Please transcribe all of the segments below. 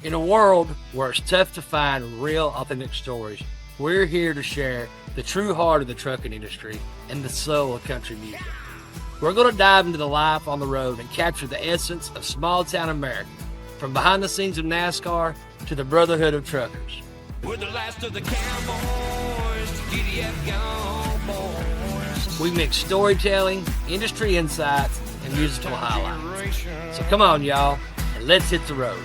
In a world where it's tough to find real, authentic stories, we're here to share the true heart of the trucking industry and the soul of country music. We're going to dive into the life on the road and capture the essence of small town America, from behind the scenes of NASCAR to the brotherhood of truckers. We're the last of the cowboys, giddy up gone boys. We mix storytelling, industry insights, and musical highlights. So come on, y'all, and let's hit the road.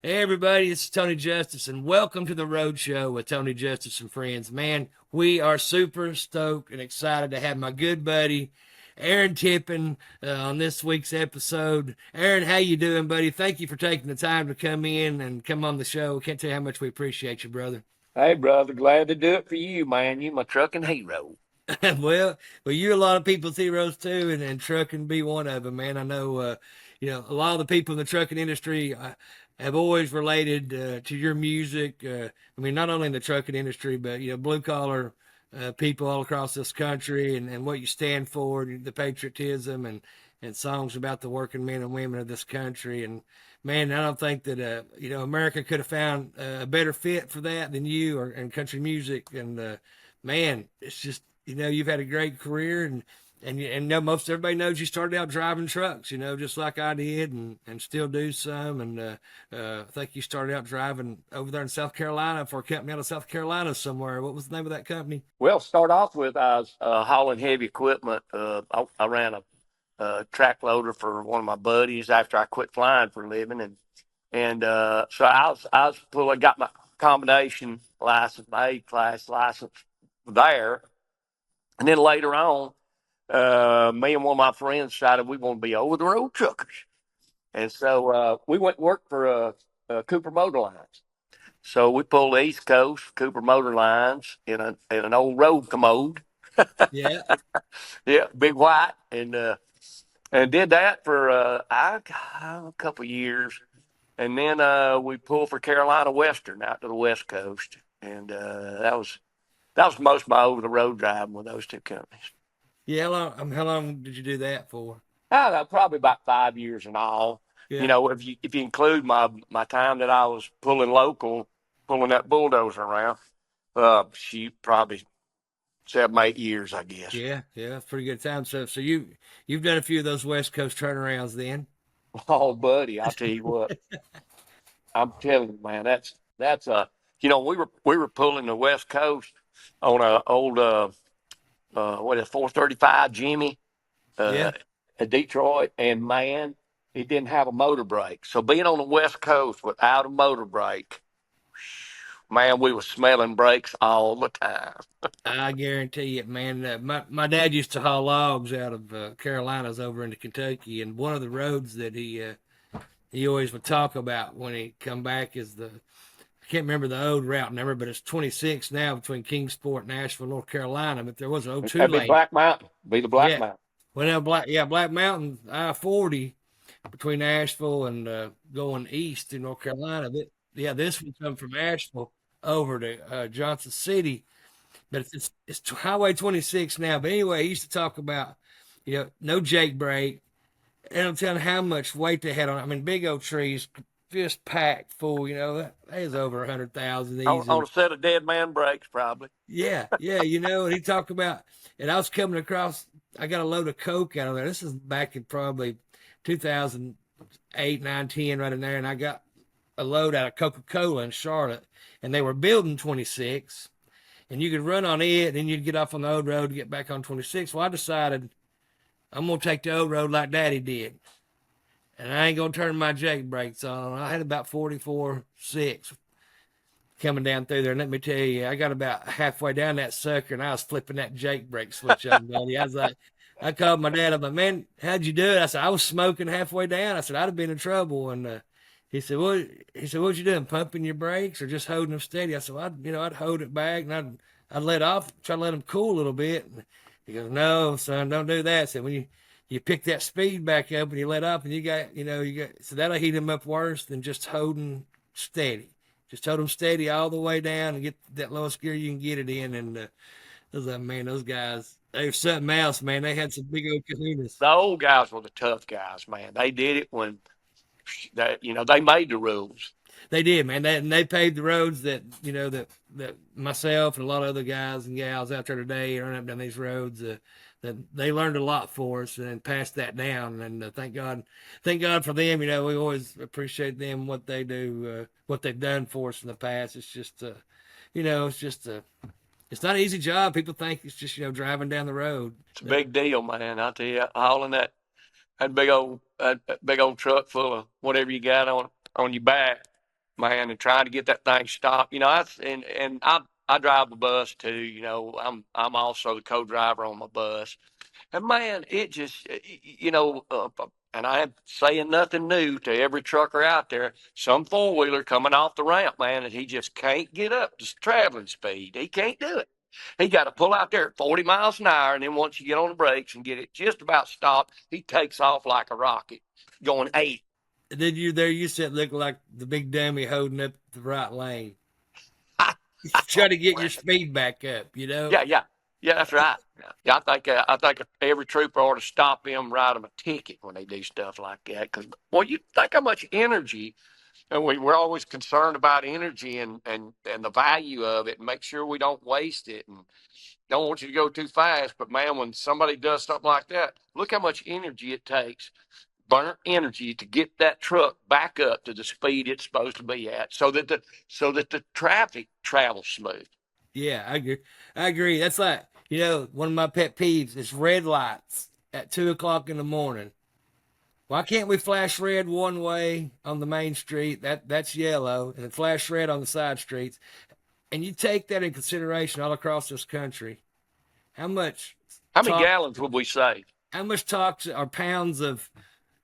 Hey everybody, it's Tony Justice, and welcome to the Road Show with Tony Justice and friends. Man, we are super stoked and excited to have my good buddy Aaron Tippin on this week's episode. Aaron, how you doing, buddy? Thank you for taking the time to come in and come on the show. Can't tell you how much we appreciate you, brother. Hey, brother, glad to do it for you, man. You my trucking hero. well, you're a lot of people's heroes too, and trucking be one of them, man. I know, a lot of the people in the trucking industry have always related to your music. I mean, not only in the trucking industry, but blue collar people all across this country, and what you stand for, the patriotism, and songs about the working men and women of this country. And man, I don't think that America could have found a better fit for that than you and country music. And man, it's just you've had a great career, and most everybody knows you started out driving trucks, just like I did, and still do some. And I think you started out driving over there in South Carolina for a company out of South Carolina somewhere. What was the name of that company? Well, start off with I was hauling heavy equipment. I ran a track loader for one of my buddies after I quit flying for a living, and so I got my combination license, my A-class license there, and then later on, me and one of my friends decided we want to be over the road truckers, and so we went and worked for Cooper Motor Lines. So we pulled the East Coast Cooper Motor Lines in an old road commode. Yeah. Yeah, big white, and did that for a couple of years, and then we pulled for Carolina Western out to the West Coast, and that was most of my over the road driving with those two companies. Yeah. How long did you do that for? I don't know, probably about 5 years in all. Yeah. If you include my time that I was pulling local, pulling that bulldozer around, she probably 7, 8 years, I guess. Yeah. That's pretty good time. So you've done a few of those West Coast turnarounds then. Oh, buddy, I'll tell you what. I'm telling you, man, that's we were pulling the West Coast on a old 435 Jimmy Yeah. at Detroit, and man, it didn't have a motor brake. So being on the West Coast without a motor brake, man, we were smelling brakes all the time. I guarantee it, man. My dad used to haul logs out of Carolinas over into Kentucky, and one of the roads that he always would talk about when he come back is I can't remember the old route number, but it's 26 now between Kingsport and Asheville, North Carolina. But there was an old That'd be two-lane. Black Mountain. Be the Black Yeah. Mountain. Well, now Black Mountain I-40 between Asheville and going east to North Carolina. This would come from Asheville over to Johnson City, but it's Highway 26 now. But anyway, he used to talk about no Jake brake, and I'm telling how much weight they had on it. I mean, big old trees just packed full. That is over 100,000 easy. On a set of dead man brakes, probably. Yeah, and he talked about, and I was coming across, I got a load of Coke out of there. This is back in probably 2008, 9, 10, right in there, and I got a load out of Coca-Cola in Charlotte, and they were building 26, and you could run on it, and then you'd get off on the old road to get back on 26. Well, I decided I'm going to take the old road like Daddy did, and I ain't going to turn my Jake brakes on. I had about 44.6 coming down through there. And let me tell you, I got about halfway down that sucker, and I was flipping that Jake brake switch on, buddy. I was like, I called my dad. I'm like, man, how'd you do it? I said, I was smoking halfway down. I said, I'd have been in trouble. And he said, what you doing? Pumping your brakes or just holding them steady? I said, well, I'd hold it back, and I'd let off, try to let them cool a little bit. And he goes, no, son, don't do that. I said, when you pick that speed back up and you let up, and you got, so that'll heat them up worse than just holding steady. Just hold them steady all the way down and get that lowest gear you can get it in. And those guys, They were something else, man. They had some big old kahunas. The old guys were the tough guys, man. They did it when they made the rules. They did, man. And they paved the roads that that myself and a lot of other guys and gals out there today running up down these roads. That they learned a lot for us and passed that down. And thank God for them. We always appreciate them what they do, what they've done for us in the past. It's just, it's just it's not an easy job. People think it's just driving down the road. It's a big deal, man. I tell you, hauling that big old truck full of whatever you got on your back, man, and trying to get that thing stopped. I drive a bus too. I'm also the co-driver on my bus, and man, it just and I am saying nothing new to every trucker out there. Some four-wheeler coming off the ramp, man, and he just can't get up to traveling speed. He can't do it. He got to pull out there at 40 miles an hour, and then once you get on the brakes and get it just about stopped, he takes off like a rocket, going 8. Then you said look like the big dummy holding up the right lane. Try to get your speed back up, Yeah, that's right. Yeah, I think every trooper ought to stop them, write them a ticket when they do stuff like that. Because, you think how much energy, and we're always concerned about energy and the value of it, and make sure we don't waste it, and don't want you to go too fast. But man, when somebody does something like that, look how much energy it takes, burnt energy, to get that truck back up to the speed it's supposed to be at, so that the traffic travels smooth. Yeah, I agree. That's like, one of my pet peeves is red lights at 2 o'clock in the morning. Why can't we flash red one way on the main street? That's yellow, and then flash red on the side streets. And you take that in consideration all across this country. How many gallons would we save? How much toxic or pounds of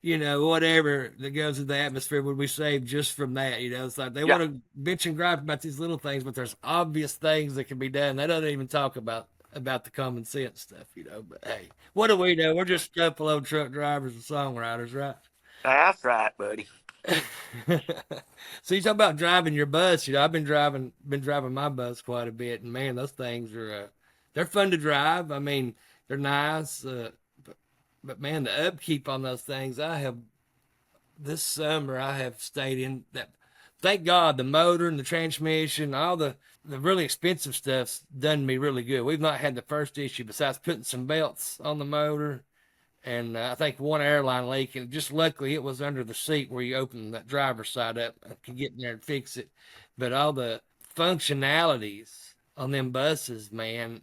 whatever that goes in the atmosphere would we save just from that? It's like they want to bitch and gripe about these little things, but there's obvious things that can be done. They don't even talk about the common sense stuff, But hey, what do we know? We're just a couple old truck drivers and songwriters, right? That's right, buddy. So you talk about driving your bus. I've been driving my bus quite a bit, and man, those things are they're fun to drive. I mean, they're nice. But man, the upkeep on those things, this summer I have stayed in that. Thank God the motor and the transmission, all the really expensive stuff's done me really good. We've not had the first issue besides putting some belts on the motor, and I think one airline leak, and just luckily it was under the seat where you open that driver's side up. I could get in there and fix it. But all the functionalities on them buses, man,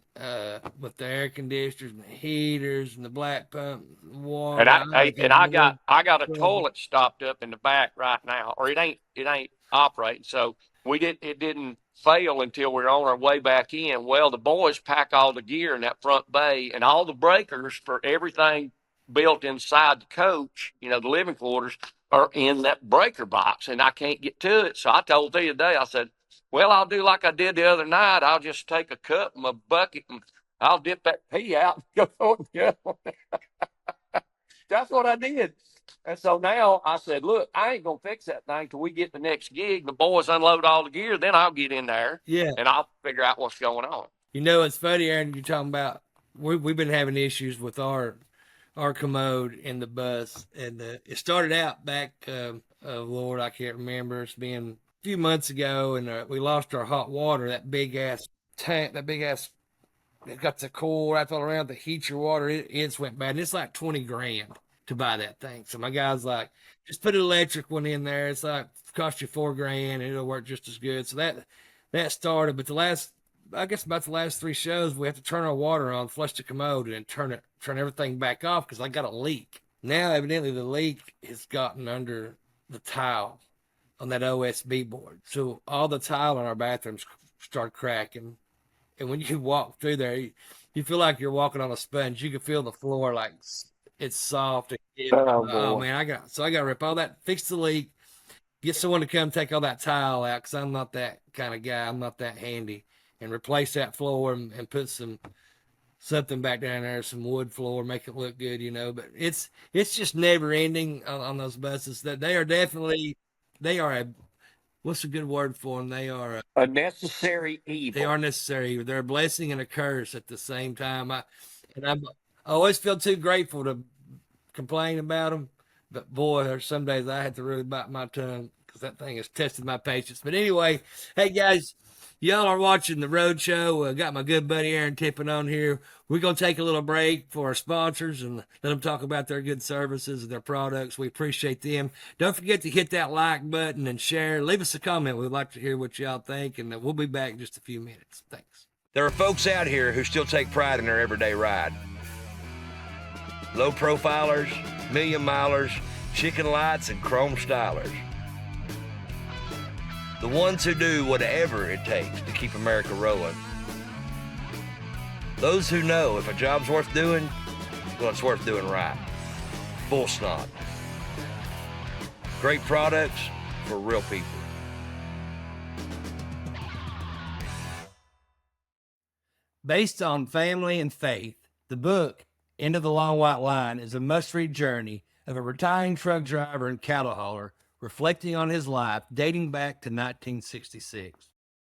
with the air conditioners and the heaters and the black pump, water. And I got a toilet stopped up in the back right now, or it ain't operating. So it didn't fail until we were on our way back in. Well, the boys pack all the gear in that front bay, and all the breakers for everything built inside the coach, the living quarters, are in that breaker box, and I can't get to it. So I told the other day, I said, well, I'll do like I did the other night. I'll just take a cup and a bucket, and I'll dip that pee out and go on the other one. That's what I did. And so now I said, look, I ain't going to fix that thing till we get the next gig. The boys unload all the gear, then I'll get in there. Yeah. And I'll figure out what's going on. It's funny, Aaron, you're talking about, we've been having issues with our commode in the bus. And it started out back, Lord, I can't remember. It's been a few months ago, and we lost our hot water, that big ass tank, it got the coil wrapped all around to heat your water. It went bad. And it's like $20,000 to buy that thing. So my guy's like, just put an electric one in there. It's like, cost you $4,000 and it'll work just as good. So that started. But about the last 3 shows, we have to turn our water on, flush the commode, and turn everything back off because I got a leak. Now, evidently, the leak has gotten under the tile on that OSB board. So all the tile in our bathrooms start cracking. And when you walk through there, you feel like you're walking on a sponge. You can feel the floor like it's soft. Oh man, I got to rip all that, fix the leak, get someone to come take all that tile out because I'm not that kind of guy. I'm not that handy, and replace that floor and put something back down there, some wood floor, make it look good, But it's just never ending on those buses. That they are a what's a good word for them? They are a necessary evil. They are necessary. They're a blessing and a curse at the same time. And I always feel too grateful to complain about them. But boy, there's some days I have to really bite my tongue because that thing has tested my patience. But anyway, hey guys, y'all are watching the Road Show. I got my good buddy Aaron Tippin on here. We're going to take a little break for our sponsors and let them talk about their good services and their products. We appreciate them. Don't forget to hit that like button and share. Leave us a comment. We'd like to hear what y'all think, and we'll be back in just a few minutes. Thanks. There are folks out here who still take pride in their everyday ride. Low profilers, million milers, chicken lights, and chrome stylers. The ones who do whatever it takes to keep America rolling. Those who know if a job's worth doing, well, it's worth doing right. Full stop. Great products for real people. Based on family and faith, the book, Into the Long White Line, is a must-read journey of a retiring truck driver and cattle hauler reflecting on his life dating back to 1966.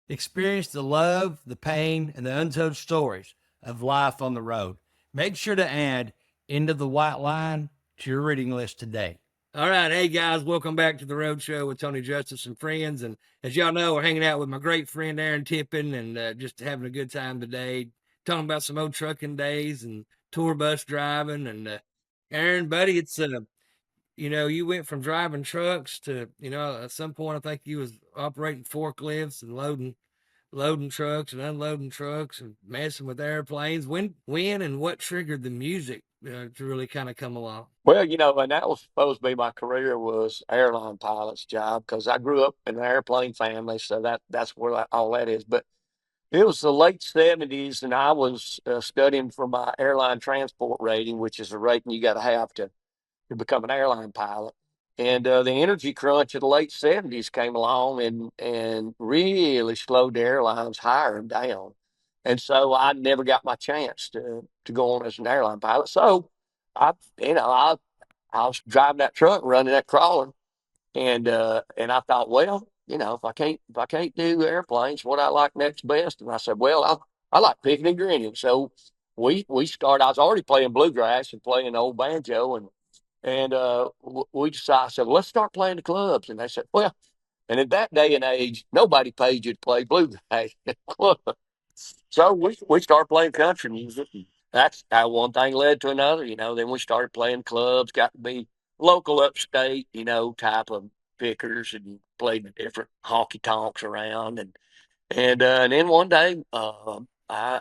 Experience the love, the pain, and the untold stories of life on the road. Make sure to add Into the White Line to your reading list today. All right, hey guys, welcome back to the Road Show with Tony Justice and friends. And as y'all know, we're hanging out with my great friend Aaron Tippin and just having a good time today, talking about some old trucking days and tour bus driving. And Aaron, buddy, it's you went from driving trucks to at some point I think you was operating forklifts and loading trucks and unloading trucks and messing with airplanes. When and what triggered the music to really kind of come along? Well, and that was supposed to be my career was airline pilot's job because I grew up in an airplane family, so that's where all that is. But it was the late 70s, and I was studying for my airline transport rating, which is a rating you got to have to become an airline pilot. And the energy crunch of the late 70s came along and really slowed the airlines hiring down. And so I never got my chance to go on as an airline pilot. So I, I was driving that truck, running that crawler, and I thought, well, if I can't do airplanes, what I like next best? And I said, well, I like picking and grinning. So we started. I was already playing bluegrass and playing old banjo, and we decided. I said, well, let's start playing the clubs. And they said, well, and in that day and age, nobody paid you to play bluegrass at the club. So we started playing country music. And that's how one thing led to another. Then we started playing clubs. Got to be local upstate, type of pickers, and played the different honky tonks around. And then one day, I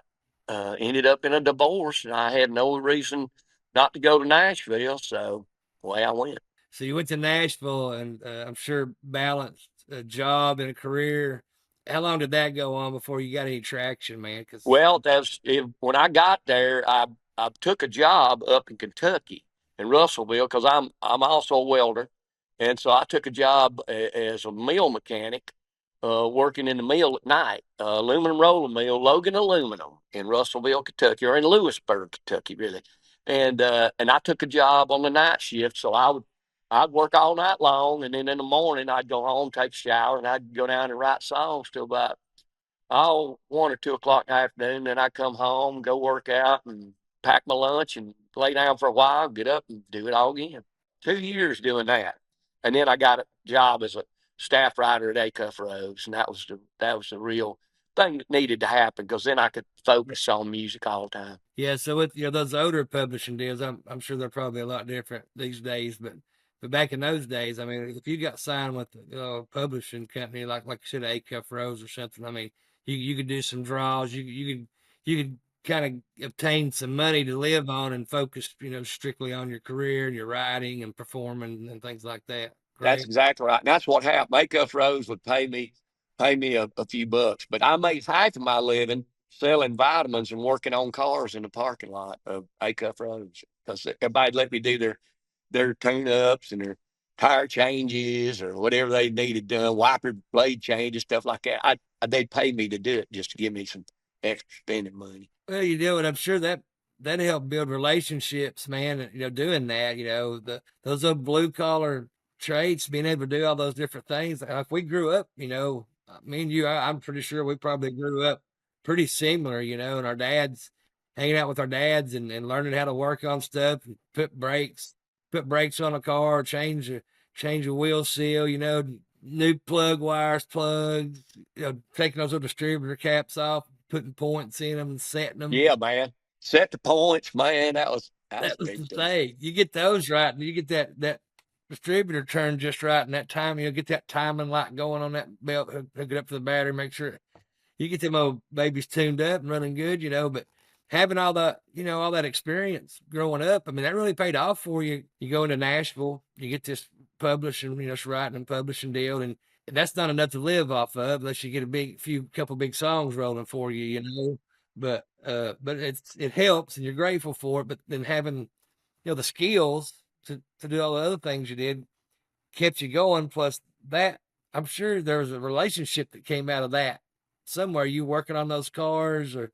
ended up in a divorce, and I had no reason not to go to Nashville. So away I went. So you went to Nashville, and I'm sure balanced a job and a career. How long did that go on before you got any traction, man? Well, when I got there, I took a job up in Kentucky in Russellville because I'm also a welder, and so I took a job as a mill mechanic, working in the mill at night, aluminum rolling mill, Logan Aluminum in Russellville, Kentucky, or in Lewisburg, Kentucky, really. And I took a job on the night shift, so I'd work all night long, and then in the morning I'd go home, take a shower, and I'd go down and write songs till about 1 or 2 o'clock in the afternoon. Then I come home, go work out, and pack my lunch, and lay down for a while, get up, and do it all again. 2 years doing that, and then I got a job as a staff writer at Acuff Roads, and that was the real thing that needed to happen because then I could focus on music all the time. Yeah, so with those older publishing deals, I'm sure they're probably a lot different these days, but back in those days, I mean, if you got signed with a publishing company like you said, Acuff Rose or something, I mean, you could do some draws, you could kind of obtain some money to live on and focus, strictly on your career and your writing and performing and things like that. Right? That's exactly right. And that's what happened. Acuff Rose would pay me a few bucks, but I made half of my living selling vitamins and working on cars in the parking lot of Acuff Roads because everybody let me do their tune-ups and their tire changes or whatever they needed done, wiper blade changes, stuff like that. They'd pay me to do it just to give me some extra spending money. Well, you do it. I'm sure that helped build relationships, man. Doing that, those old blue collar trades, being able to do all those different things. If we grew up, me and you, I'm pretty sure we probably grew up pretty similar, and our dads hanging out with our dads and learning how to work on stuff and put brakes on a car, change a wheel seal, new plug wires, plugs, taking those little distributor caps off, putting points in them and setting them. Yeah, man. Set the points, man. That was That was the big too. thing. You get those right, and you get that distributor turned just right, and that time you'll get that timing light going on that belt, hook it up to the battery, make sure you get them old babies tuned up and running good, But having all that experience growing up, I mean, that really paid off for you. You go into Nashville, you get this publishing, this writing and publishing deal, and that's not enough to live off of unless you get couple big songs rolling for you, But it helps, and you're grateful for it. But then having the skills to do all the other things you did kept you going. Plus that, I'm sure there was a relationship that came out of that somewhere. You working on those cars, or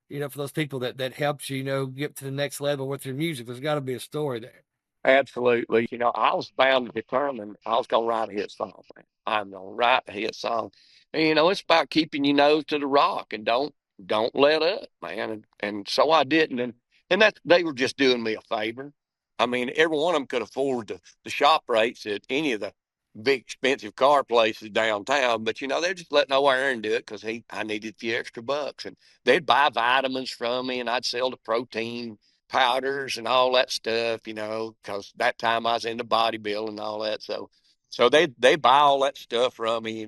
for those people that helped you, get to the next level with your music. There's got to be a story there. Absolutely. I was bound to determine I was going to write a hit song, man. I'm going to write a hit song. And, it's about keeping your nose to the rock and don't let up, man. And so I didn't. And that they were just doing me a favor. I mean, every one of them could afford the shop rates at any of the big expensive car places downtown. But, they're just letting old Aaron do it because I needed a few extra bucks. And they'd buy vitamins from me, and I'd sell the protein powders and all that stuff, because that time I was into bodybuilding and all that. So they buy all that stuff from me,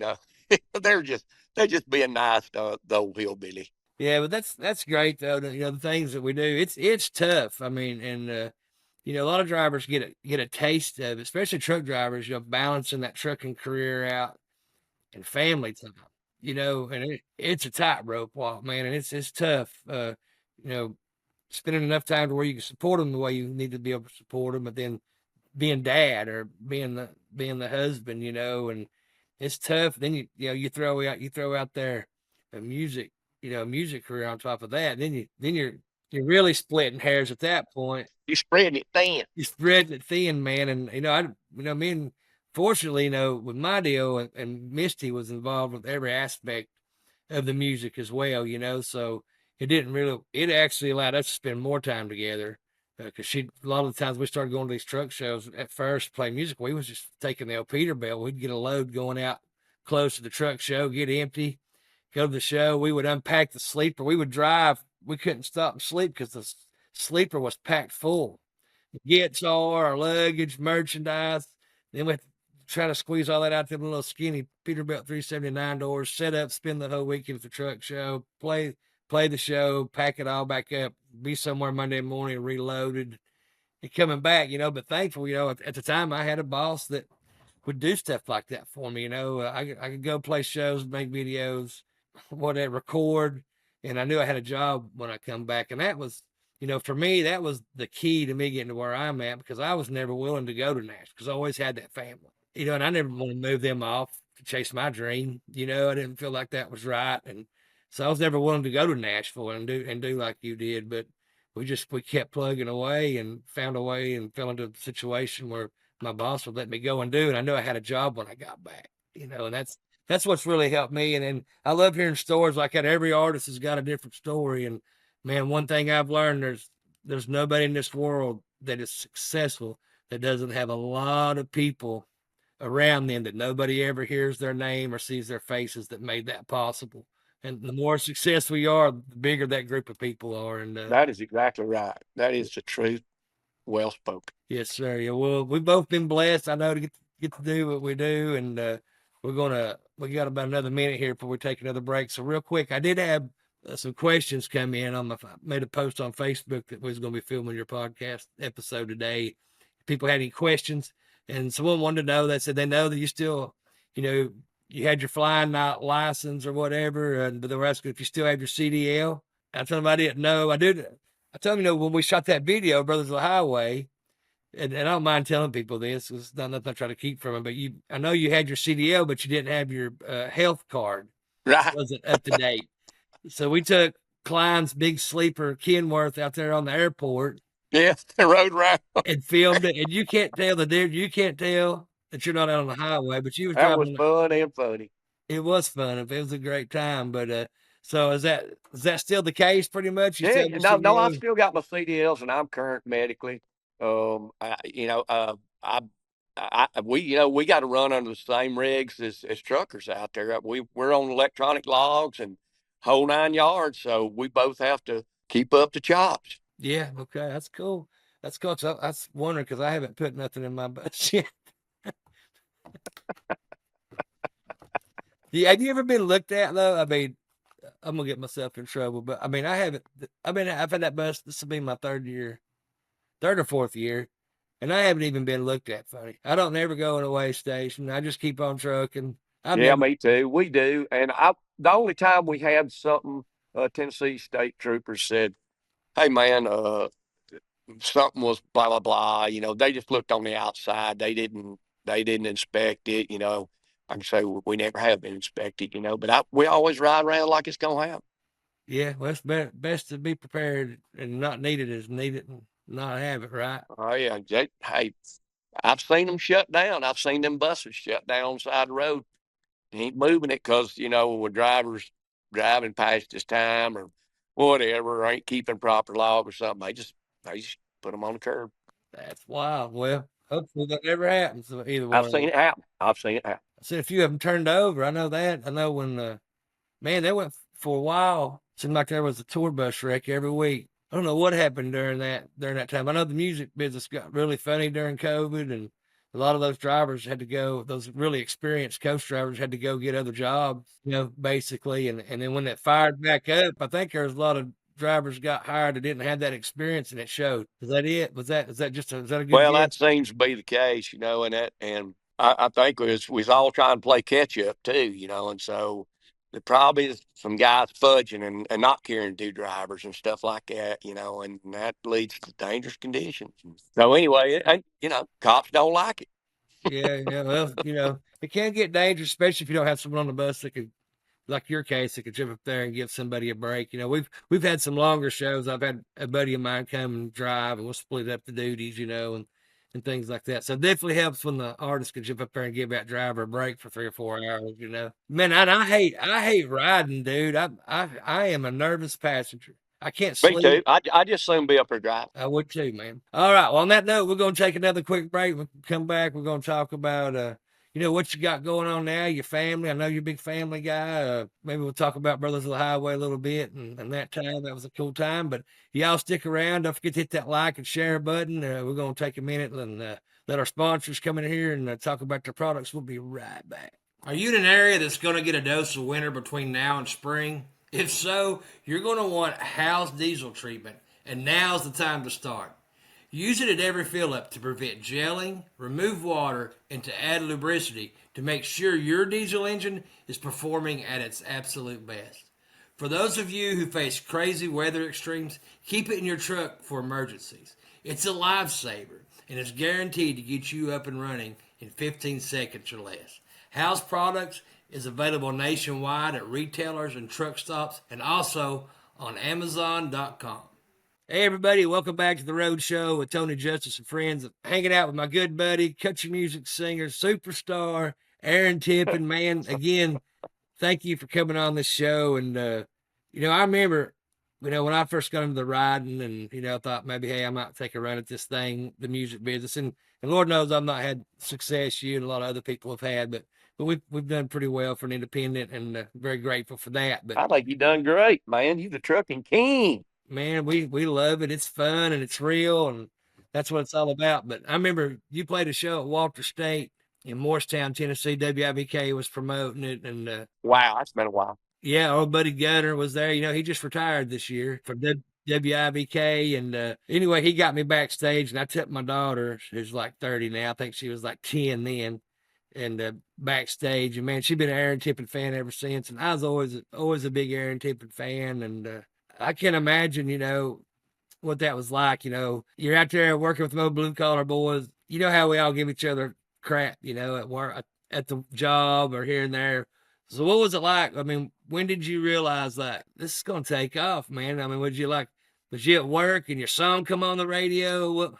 they're just being nice to the old hillbilly. Yeah, but that's great though. The things that we do, it's tough. I mean, and a lot of drivers get a taste of it, especially truck drivers. Balancing that trucking career out and family time. And it's a tightrope walk, man, and it's tough. Spending enough time to where you can support them the way you need to be able to support them, but then being dad or being the husband, and it's tough. Then you throw out there a music career on top of that. Then you're really splitting hairs at that point. You're spreading it thin. You're spreading it thin, man. And me and fortunately, with my deal, and Misty was involved with every aspect of the music as well, so it actually allowed us to spend more time together, because a lot of the times we started going to these truck shows at first, play music. We was just taking the old Peterbilt. We'd get a load going out close to the truck show, get empty, go to the show. We would unpack the sleeper. We would drive. We couldn't stop and sleep because the sleeper was packed full. Guitar, our luggage, merchandise. Then we try to squeeze all that out to the little skinny Peterbilt 379 doors, set up, spend the whole weekend at the truck show, play the show, pack it all back up, be somewhere Monday morning reloaded and coming back, but thankful, at the time I had a boss that would do stuff like that for me. I could go play shows, make videos, whatever, record. And I knew I had a job when I come back. And that was, for me, that was the key to me getting to where I'm at, because I was never willing to go to Nashville because I always had that family, and I never want to move them off to chase my dream. I didn't feel like that was right. And so I was never willing to go to Nashville and do like you did, but we kept plugging away and found a way and fell into a situation where my boss would let me go and do, and I knew I had a job when I got back, and that's what's really helped me. And I love hearing stories like that. Every artist has got a different story, and man, one thing I've learned, there's nobody in this world that is successful that doesn't have a lot of people around them that nobody ever hears their name or sees their faces that made that possible. And the more successful you are, the bigger that group of people are. And that is exactly right. That is the truth. Well spoken. Yes, sir. Yeah. Well, we've both been blessed, I know, to get to do what we do. And we got about another minute here before we take another break. So real quick, I did have some questions come in. I made a post on Facebook that we was going to be filming your podcast episode today. People had any questions, and someone wanted to know. They said they know that you still, you had your flying license or whatever, but they were asking if you still have your CDL. I told them I didn't know. I did. I told them, when we shot that video, Brothers of the Highway, and I don't mind telling people this, it's not nothing I try to keep from them, but I know you had your CDL, but you didn't have your health card. Right. It wasn't up to date. So we took Klein's big sleeper Kenworth out there on the airport. Yeah, the road around. And filmed it. And you can't tell the difference. You can't tell that you're not out on the highway, but you was that driving. Was fun and funny. It was fun. It was a great time. But So is that still the case? Pretty much, you Yeah, still just no, I've go. still got my CDLs and I'm current medically. We got to run under the same regs as truckers out there. We're on electronic logs and whole 9 yards, so we both have to keep up the chops. Yeah, okay, that's cool. That's cool. So I was wondering because I haven't put nothing in my bus yet. Yeah, have you ever been looked at though? I mean, I'm gonna get myself in trouble, but I mean, I haven't. I've had that bus. This will be my third year, third or fourth year, and I haven't even been looked at funny. I don't never go in a way station. I just keep on trucking. I've Yeah, never. me too. We do. And the only time we had something, Tennessee State Troopers said, "Hey, man, something was blah blah blah." They just looked on the outside. They didn't inspect it. Like I say, we never have been inspected. But we always ride around like it's gonna happen. Yeah, well, it's best to be prepared and not need it as need it and not have it, right? Oh yeah, hey, I've seen them shut down. I've seen them buses shut down on the side of the road. They ain't moving it because when drivers driving past this time or whatever, or ain't keeping proper log or something, they just put them on the curb. That's wild. Well, hopefully that never happens to either I've one of seen them. it happen. I've seen it happen. I seen a few of them turned over. I know that. I know when man, they went for a while. Seemed like there was a tour bus wreck every week. I don't know what happened during that time. I know the music business got really funny during COVID, and a lot of those drivers had to go. Those really experienced coach drivers had to go get other jobs, basically. And then when it fired back up, I think there was a lot of drivers got hired that didn't have that experience, and it showed. Is that it? Is that a good Well, guess? that seems to be the case, and I think we was all trying to play catch up too, and so there probably is some guys fudging and not carrying two drivers and stuff like that, and that leads to dangerous conditions. So anyway, cops don't like it. Yeah, yeah. Well, it can get dangerous, especially if you don't have someone on the bus that could, like your case, that could trip up there and give somebody a break. We've had some longer shows. I've had a buddy of mine come and drive, and we'll split up the duties, and things like that. So it definitely helps when the artist can jump up there and give that driver a break for 3 or 4 hours. Man, I hate riding, dude. I am a nervous passenger. I can't Me sleep. too. I just soon be up there driving. I would too, man. All right. Well, on that note, we're going to take another quick break. We'll come back. We're going to talk about, what you got going on now, your family. I know you're a big family guy. Maybe we'll talk about Brothers of the Highway a little bit and that time. That was a cool time. But y'all stick around. Don't forget to hit that like and share button. We're going to take a minute and let our sponsors come in here and talk about their products. We'll be right back. Are you in an area that's going to get a dose of winter between now and spring? If so, you're going to want Hal's diesel treatment, and now's the time to start. Use it at every fill up to prevent gelling, remove water, and to add lubricity to make sure your diesel engine is performing at its absolute best. For those of you who face crazy weather extremes, keep it in your truck for emergencies. It's a lifesaver and is guaranteed to get you up and running in 15 seconds or less. Hal's products is available nationwide at retailers and truck stops and also on Amazon.com. Hey, everybody, welcome back to the Road Show with Tony Justice and friends. Hanging out with my good buddy, country music singer, superstar, Aaron Tippin. Man, again, thank you for coming on this show. And, I remember, when I first got into the riding and, I thought maybe, hey, I might take a run at this thing, the music business. And Lord knows I've not had success you and a lot of other people have had, but we've done pretty well for an independent and very grateful for that. But I think you done great, man. You the trucking king. man, we love it. It's fun and it's real, and that's what it's all about. But I remember you played a show at Walter State in Morristown, Tennessee. WIBK was promoting it, and Wow, that's been a while. yeah, our buddy Gunner was there. He just retired this year from WIBK, and anyway, he got me backstage, and I took my daughter, who's like 30 now. I think she was like 10 then. And backstage, and man, she's been an Aaron Tippin fan ever since, and I was always a big Aaron Tippin fan, and I can imagine, what that was like. You're out there working with most blue collar boys. You know how we all give each other crap, at work, at the job, or here and there. So what was it like? I mean, when did you realize that this is going to take off, man? I mean, was you at work and your song come on the radio?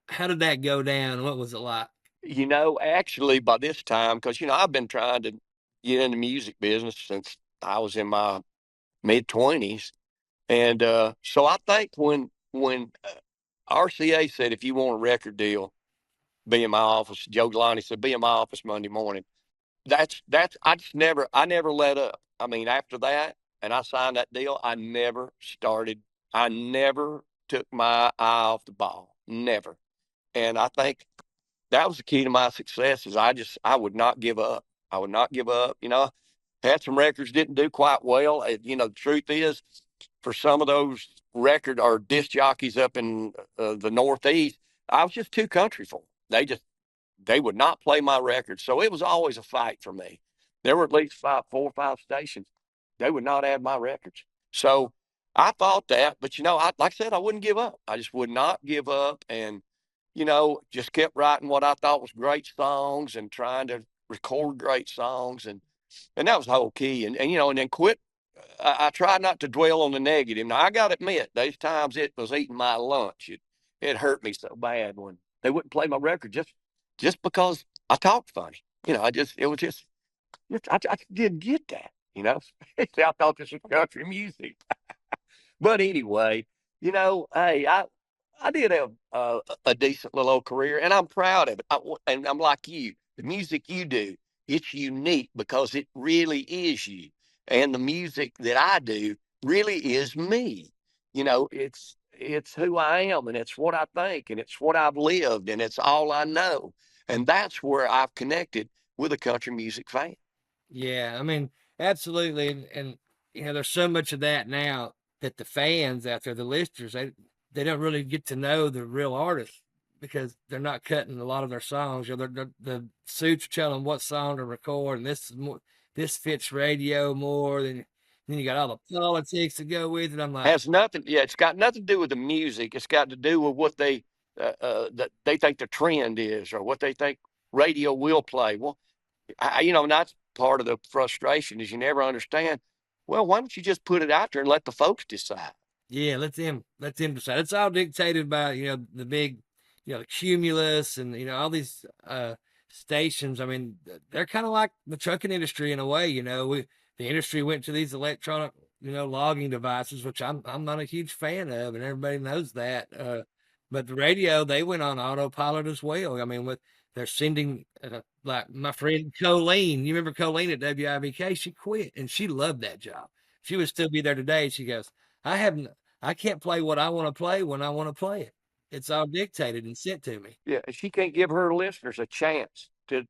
How did that go down? What was it like? Actually, by this time, because I've been trying to get in the music business since I was in my mid-20s. And so I think when RCA said, if you want a record deal, be in my office. Joe Galante said, be in my office Monday morning. That's I never let up. I mean, after that, and I signed that deal, I never took my eye off the ball. Never. And I think that was the key to my success is I would not give up. I would not give up. Had some records didn't do quite well. The truth is, for some of those record or disc jockeys up in the Northeast, I was just too country for them. They would not play my records. So it was always a fight for me. There were at least 4 or 5 stations. They would not add my records. So I thought that, but like I said, I wouldn't give up. I just would not give up and, just kept writing what I thought was great songs and trying to record great songs. And that was the whole key. And then quit. I tried not to dwell on the negative. Now I got to admit, those times it was eating my lunch. It hurt me so bad when they wouldn't play my record just because I talked funny. I just didn't get that. I thought this was country music. But anyway, hey, I did have a decent little old career, and I'm proud of it. And I'm like you. The music you do, it's unique because it really is you. And the music that I do really is me. It's who I am, and it's what I think, and it's what I've lived, and it's all I know. And that's where I've connected with a country music fan. Yeah, I mean, absolutely. And there's so much of that now that the fans out there, the listeners, they don't really get to know the real artists because they're not cutting a lot of their songs. The suits are telling them what song to record, and this fits radio more than. Then you got all the politics to go with it. I'm like, Has nothing. Yeah, it's got nothing to do with the music. It's got to do with what that they think the trend is, or what they think radio will play. Well, and that's part of the frustration is you never understand. Well, why don't you just put it out there and let the folks decide? yeah, let them decide. It's all dictated by the big, the Cumulus and all these stations. I mean, they're kind of like the trucking industry in a way. The industry went to these electronic logging devices, which I'm not a huge fan of, and everybody knows that. But the radio, they went on autopilot as well. I mean, they're sending like my friend Colleen. You remember Colleen at WIBK? She quit and she loved that job. She would still be there today. She goes, I can't play what I want to play when I want to play it. It's all dictated and sent to me. Yeah, she can't give her listeners a chance to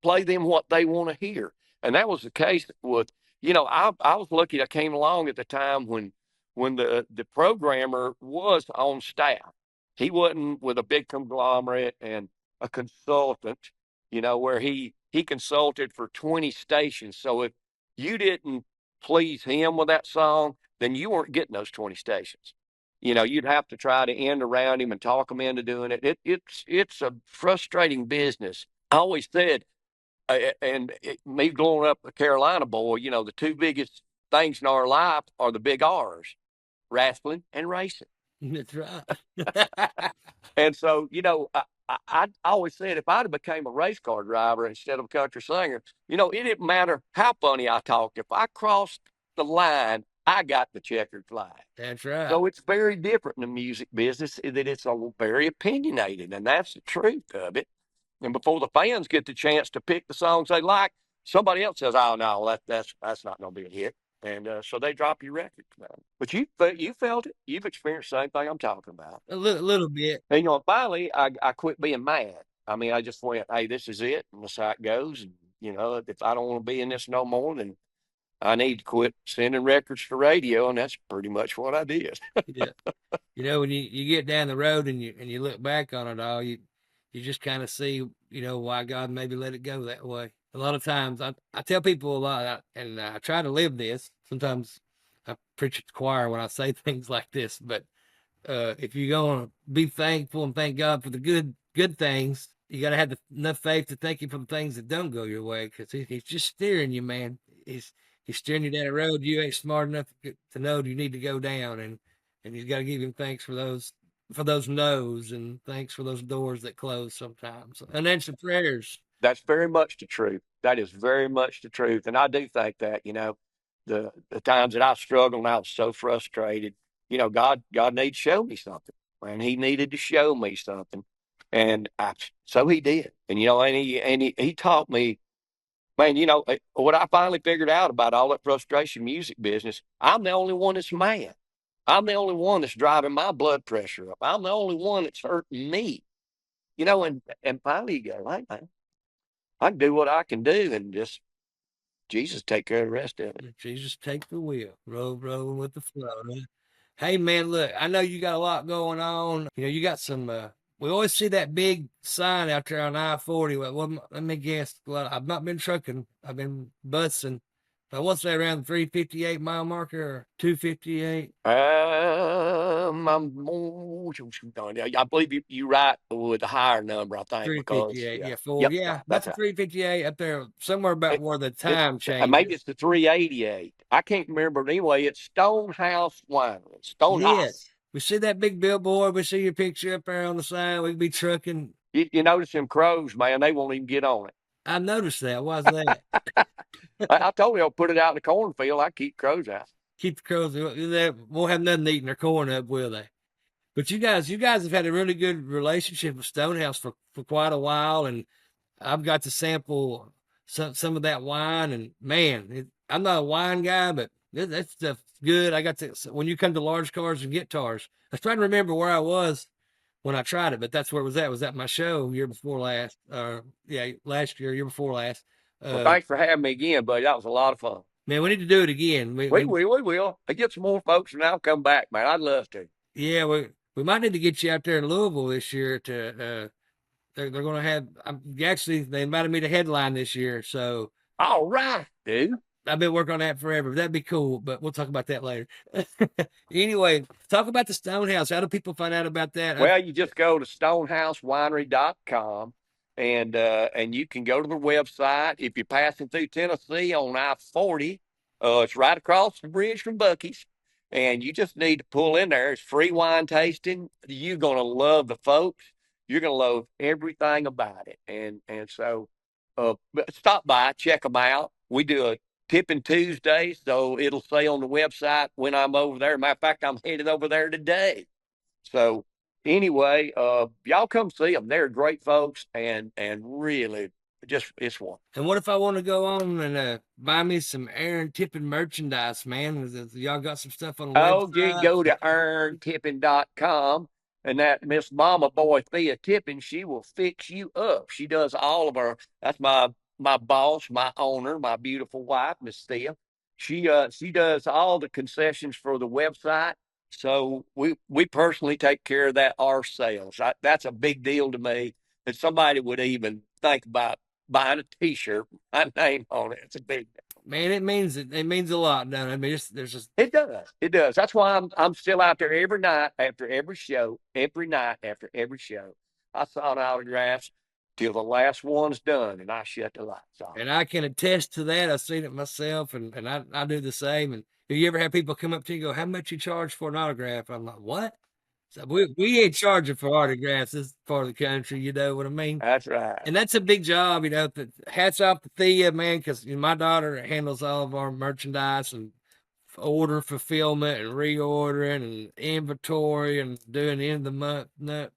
play them what they want to hear. And that was the case with, I was lucky I came along at the time when the programmer was on staff. He wasn't with a big conglomerate and a consultant, where he consulted for 20 stations. So if you didn't please him with that song, then you weren't getting those 20 stations. You'd have to try to end around him and talk him into doing it. It's a frustrating business. I always said, me growing up a Carolina boy, the two biggest things in our life are the big R's, wrestling and racing. That's right. And so, I always said if I'd have became a race car driver instead of a country singer, it didn't matter how funny I talked. If I crossed the line, I got the checkered flag. That's right. So it's very different in the music business that it's very opinionated, and that's the truth of it. And before the fans get the chance to pick the songs they like, somebody else says, "Oh no, that's not going to be a hit," and so they drop your record. But you felt it. You've experienced the same thing I'm talking about. A little bit. And finally, I quit being mad. I mean, I just went, "Hey, this is it, and that's how it goes." And if I don't want to be in this no more, then I need to quit sending records to radio, and that's pretty much what I did. Yeah. When you get down the road and you look back on it all, you just kind of see, why God maybe let it go that way. A lot of times I tell people a lot, and I try to live this. Sometimes I preach at the choir when I say things like this, but if you're going to be thankful and thank God for the good things, you got to have enough faith to thank him for the things that don't go your way, because he's just steering you, man. He's steering you down a road you ain't smart enough to know you need to go down, and he's got to give him thanks for those no's, and thanks for those doors that close sometimes. Unanswered prayers. That's very much the truth. That is very much the truth. And I do think that, the times that I struggled and I was so frustrated, God needed to show me something, and He needed to show me something, and so He did, and he taught me, man. What I finally figured out about all that frustration music business, I'm the only one that's mad. I'm the only one that's driving my blood pressure up. I'm the only one that's hurting me, and finally you go, hey, man, I can do what I can do, and just Jesus take care of the rest of it. Jesus, take the wheel. Rolling with the flow. Huh? Hey, man, look, I know you got a lot going on. You got some, we always see that big sign out there on I-40. Well, let me guess. Well, I've not been trucking. I've been busing. What's that, around the 358 mile marker or 258? I believe you right with the higher number, I think, because 358, yeah, yep, yeah, that's that's a right. 358 up there, somewhere about where the time Maybe changes. it's the 388. I can't remember, but anyway, it's Stonehouse Winery. Stonehouse. Yes. We see that big billboard. We see your picture up there on the side. We could be trucking. You notice them crows, man, they won't even get on it. I noticed that. Why's that? I told you I'll put it out in the cornfield. I keep crows out. Keep the crows. They won't have nothing eating their corn up, will they? But you guys have had a really good relationship with Stonehouse for quite a while, and I've got to sample some of that wine. And man, I'm not a wine guy, but that stuff's good. I got to, when you come to large cars and guitars, I was trying to remember where I was when I tried it, but that's where it was at. It was at my show year before last. Last year before last. Well, thanks for having me again, buddy. That was a lot of fun. Man, we need to do it again. We will. I get some more folks, and I'll come back, man. I'd love to. Yeah, we might need to get you out there in Louisville this year to. They're going to have. Actually, they invited me to headline this year, so. All right, dude. I've been working on that forever. That'd be cool, but we'll talk about that later. Anyway, talk about the Stonehouse. How do people find out about that? Well, you just go to stonehousewinery.com, and you can go to the website. If you're passing through Tennessee on I-40, it's right across the bridge from Buc-ee's, and you just need to pull in there. It's free wine tasting. You're going to love the folks. You're going to love everything about it. And so stop by, check them out. We do a Tippin Tuesday, so it'll say on the website when I'm over there. Matter of fact, I'm headed over there today. So anyway, y'all come see them. They're great folks, and really just it's one. And what if I want to go on and buy me some Aaron Tippin merchandise, man? Y'all got some stuff on the website? You go to earntippin.com, and that Miss Mama Boy Thea Tippin, she will fix you up. She does all of our. That's my boss, my owner, my beautiful wife, Miss Thea. She does all the concessions for the website. So we personally take care of that ourselves. That's a big deal to me that somebody would even think about buying a T-shirt with my name on it. It's a big deal. Man, it means a lot, doesn't it? I mean, there's just it does. That's why I'm still out there every night after every show. Every night after every show, I sign autographs till the last one's done, and I shut the lights off. And I can attest to that. I've seen it myself, and I do the same. And do you ever have people come up to you and go, "How much you charge for an autograph?" I'm like, "What?" So we ain't charging for autographs this part of the country. You know what I mean? That's right. And that's a big job. Hats off to Thea, man, because my daughter handles all of our merchandise and order fulfillment and reordering and inventory and doing the end of the month. No,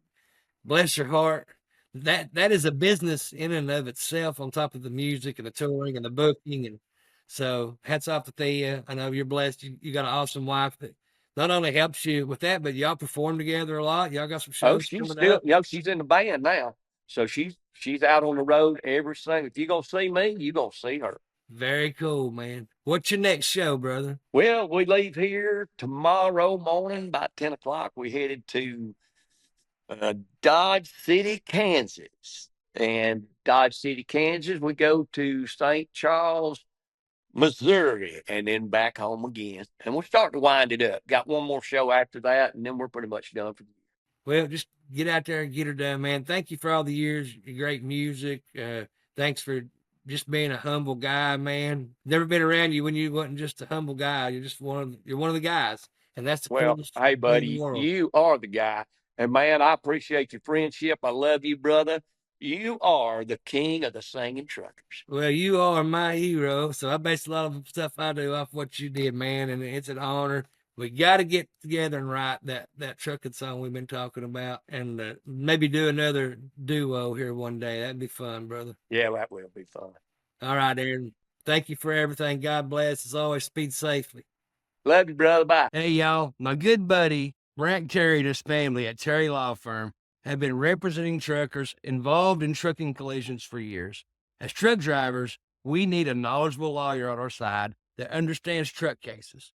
bless her heart. That is a business in and of itself, on top of the music and the touring and the booking. And so hats off to Thea. I know you're blessed. You got an awesome wife that not only helps you with that, but y'all perform together a lot. Y'all got some shows coming up. She's in the band now. So she's out on the road every single. If you're going to see me, you're going to see her. Very cool, man. What's your next show, brother? Well, we leave here tomorrow morning about 10 o'clock. We headed to Dodge City, Kansas. And Dodge City, Kansas, we go to St. Charles, Missouri, and then back home again. And we're starting to wind it up. Got one more show after that, and then we're pretty much done for the year. Well, just get out there and get her done, man. Thank you for all the years, your great music. Thanks for just being a humble guy, man. Never been around you when you wasn't just a humble guy. You're just one of the guys. And that's the coolest hey, buddy, thing in the world. You are the guy. And, man, I appreciate your friendship. I love you, brother. You are the king of the singing truckers. Well, you are my hero, so I base a lot of the stuff I do off what you did, man, and it's an honor. We got to get together and write that trucking song we've been talking about, and maybe do another duo here one day. That'd be fun, brother. Yeah, that will be fun. All right, Aaron. Thank you for everything. God bless. As always, speed safely. Love you, brother. Bye. Hey, y'all, my good buddy, Frank Terry and his family at Terry Law Firm have been representing truckers involved in trucking collisions for years. As truck drivers, we need a knowledgeable lawyer on our side that understands truck cases.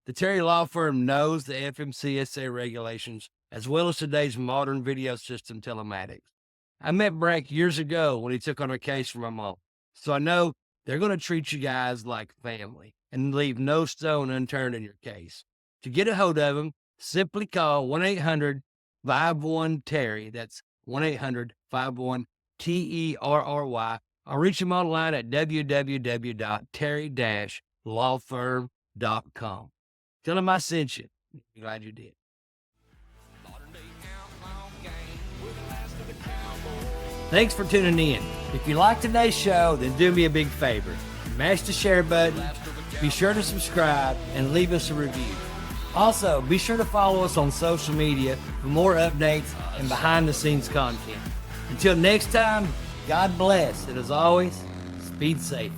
The Terry Law Firm knows the FMCSA regulations as well as today's modern video system telematics. I met Frank years ago when he took on a case for my mom, so I know they're going to treat you guys like family and leave no stone unturned in your case. To get a hold of him, simply call 1-800-51-TERRY. That's 1-800-51-TERRY, or reach him online at www.terry-lawfirm.com. Tell him I sent you. I'm glad you did. Thanks for tuning in. If you like today's show, then do me a big favor. Mash the share button, be sure to subscribe, and leave us a review. Also, be sure to follow us on social media for more updates and behind-the-scenes content. Until next time, God bless, and as always, speed safe.